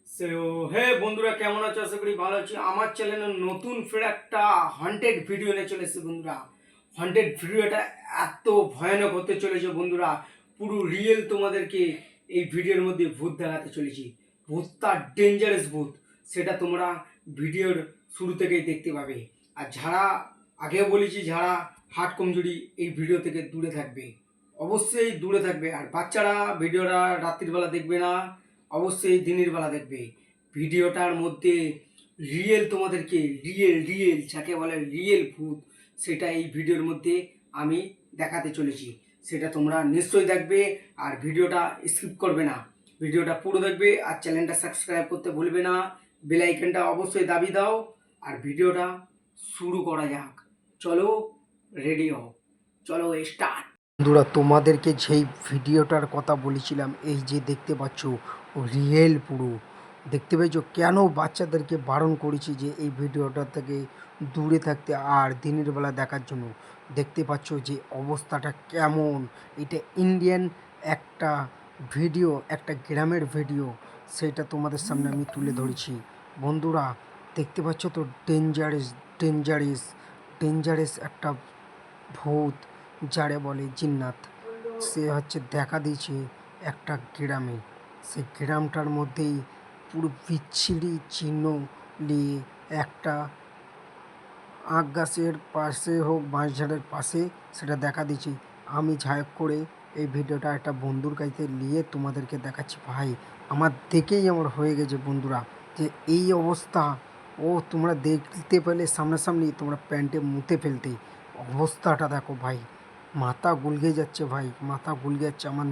So hey বন্ধুরা, কেমন আছো? আশা করি ভালো আছি। আমার চ্যানেলে নতুন ফের একটা হন্টেড ভিডিও নিয়ে চলে এসেছে বন্ধুরা। হন্টেড ভিডিওটা এত ভয়ানক হতে চলেছে বন্ধুরা, পুরো রিয়েল তোমাদেরকে এই ভিডিওর মধ্যে ভূত দেখাতে চলেছি। ভূতটা ডেঞ্জারাস ভূত, সেটা তোমরা ভিডিওর শুরু থেকেই দেখতে পাবে। আর যারা আগেও বলেছি, যারা হার্ট কমজোরি এই ভিডিও থেকে দূরে থাকবে, অবশ্যই দূরে থাকবে। আর বাচ্চারা ভিডিওটা রাত্রির বেলা দেখবে না, অবশ্যই দিনের বেলা দেখবে। ভিডিওটার মধ্যে রিয়েল তোমাদেরকে রিয়েল যাকে বলে রিয়েল ভূত, সেটা এই ভিডিওর মধ্যে আমি দেখাতে চলেছি। সেটা তোমরা নিশ্চয়ই দেখবে, আর ভিডিওটা স্কিপ করবে না, ভিডিওটা পুরো দেখবে। আর চ্যানেলটা সাবস্ক্রাইব করতে ভুলবে না, বেল আইকনটা অবশ্যই দাবি দাও। আর ভিডিওটা শুরু করা যাক। চলো, রেডি হও, চলো স্টার্ট। বন্ধুরা, তোমাদেরকে যেই ভিডিওটার কথা বলেছিলাম, এই যে দেখতে পাচ্ছ রিয়েল পুরো দেখতে পেয়েছো। কেন বাচ্চাদেরকে বারণ করেছি যে এই ভিডিওটা থেকে দূরে থাকতে আর দিনের বেলা দেখার জন্য। দেখতে পাচ্ছ যে অবস্থাটা কেমন। এটা ইন্ডিয়ান একটা ভিডিও, একটা গ্রামের ভিডিও, সেটা তোমাদের সামনে আমি তুলে ধরেছি। বন্ধুরা দেখতে পাচ্ছ তো, ডেঞ্জারাস ডেঞ্জারাস ডেঞ্জারাস একটা ভূত, যারে বলে জিন্নাত। সে হচ্ছে দেখা দিয়েছে একটা গ্রামে। সেই গ্রামটার মধ্যেই পুরো বিচ্ছিরি চিহ্ন নিয়ে একটা আখ গাছের পাশে হোক বাঁশঝাড়ের পাশে সেটা দেখা দিয়েছি। আমি ঝাঁক করে এই ভিডিওটা একটা বন্ধুর কাছে নিয়ে তোমাদেরকে দেখাচ্ছি। ভাই, আমার দেখেই আমার হয়ে গেছে বন্ধুরা, যে এই অবস্থা। ও তোমরা দেখতে পেলে সামনাসামনি, তোমরা প্যান্টে মুতে ফেলতে। অবস্থাটা দেখো ভাই, মাথা গুলগে যাচ্ছে ভাই, মাথা গুলগে যাচ্ছে আমার।